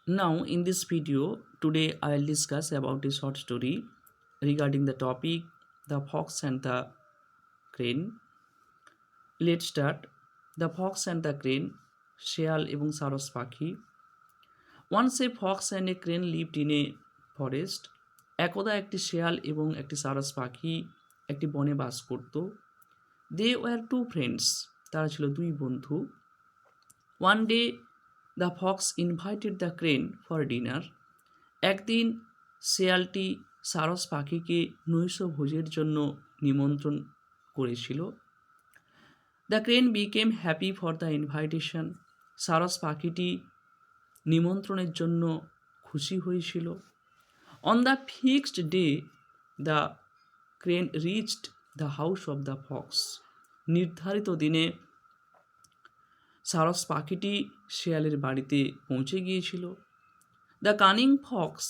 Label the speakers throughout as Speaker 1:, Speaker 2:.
Speaker 1: Now, in this video, today I will discuss about a short story regarding the topic the fox and the crane. Let's start. The fox and the crane, শেয়াল এবং সারস পাখি. Once a fox and a crane lived in a forest. একদা একটি শেয়াল এবং একটি সারস পাখি একটি বনে বাস করত. They were two friends. তারা ছিল দুই বন্ধু. One day the fox invited the crane for dinner. একদিন শেয়ালটি সারস পাখিকে নৈশ ভোজের জন্য নিমন্ত্রণ করেছিল. The crane became happy for the invitation. সারস পাখিটি নিমন্ত্রণের জন্য খুশি হয়েছিল. On the fixed day the crane reached the house of the fox. নির্ধারিত দিনে সারস পাখিটি শেয়ালের বাড়িতে পৌঁছে গিয়েছিল. The cunning fox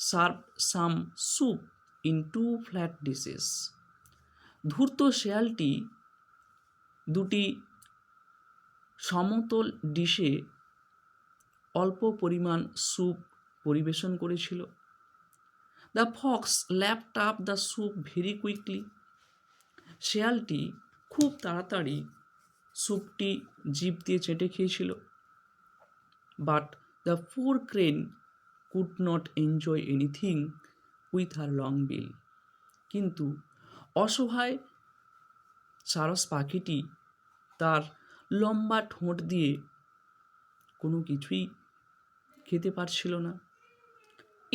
Speaker 1: serve some soup in two flat dishes. ধূর্ত শেয়ালটি দুটি সমতল ডিশে অল্প পরিমাণ স্যুপ পরিবেশন করেছিল. The fox lapped up the soup very quickly. শেয়ালটি খুব তাড়াতাড়ি স্যুপটি জিভ দিয়ে চেটে খেয়েছিল. But the poor crane could not enjoy anything with her long bill. কিন্তু অসহায় সারস পাখিটি তার লম্বা ঠোঁট দিয়ে কোনো কিছুই খেতে পারছিল না.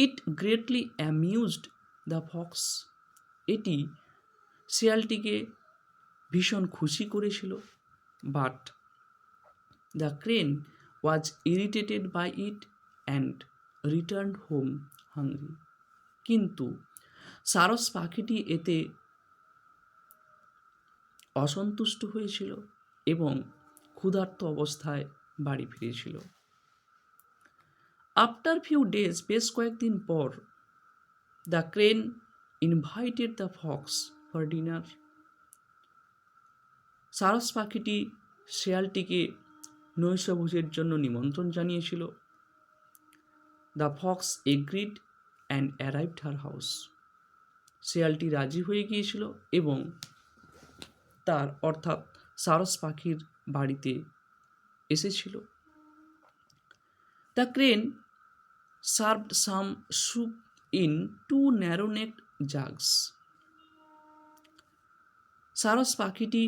Speaker 1: It greatly amused the fox. এটি শেয়ালটিকে ভীষণ খুশি করেছিল. But the crane was irritated by it and return home hungry. কিন্তু সারস পাখিটি এতে অসন্তুষ্ট হয়েছিল এবং ক্ষুধার্ত অবস্থায় বাড়ি ফিরেছিল. আফটার ফিউ ডেজ, বেশ কয়েকদিন পর, the crane invited the fox for dinner. সারস পাখিটি শেয়ালটিকে নৈশভোজের জন্য নিমন্ত্রণ জানিয়েছিল. The fox agreed and arrived her house. শেয়ালটি রাজি হয়ে গিয়েছিল এবং তার অর্থাৎ সারস পাখির বাড়িতে এসেছিল. The crane served some soup in two narrow necked jugs. সারস পাখিটি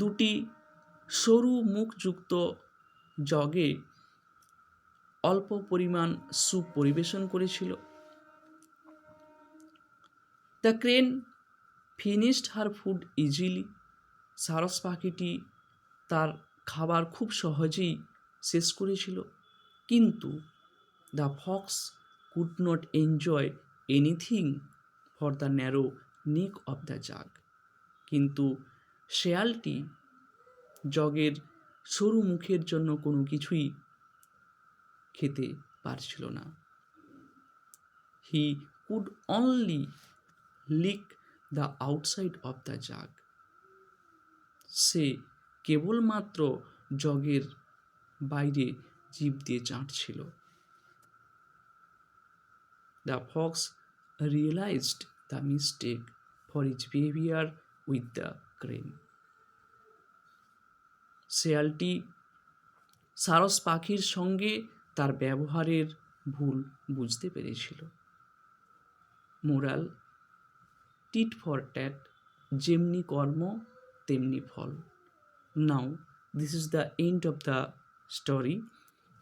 Speaker 1: দুটি সরু মুখযুক্ত জগে অল্প পরিমাণ স্যুপ পরিবেশন করেছিল. The crane finished her food easily. সারস পাখিটি তার খাবার খুব সহজেই শেষ করেছিল. কিন্তু the fox could not enjoy anything for the narrow neck of the jug. কিন্তু শেয়ালটি জগের সরু মুখের জন্য কোনো কিছুই খেতে পারছিল না. He could only lick the outside of the jug. সে কেবলমাত্র জগের বাইরে জিভ দিয়ে চাটছিল. The fox realised the mistake for his behaviour with the crane. শেয়ালটি সারস পাখির সঙ্গে তার ব্যবহারের ভুল বুঝতে পেরেছিল. মোরাল: টিট ফর ট্যাট, যেমনি কর্ম তেমনি ফল. Now, this is the end of the story.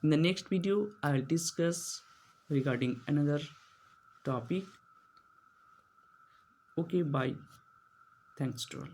Speaker 1: In the next video, I will discuss regarding another topic. Okay, bye. Thanks to all.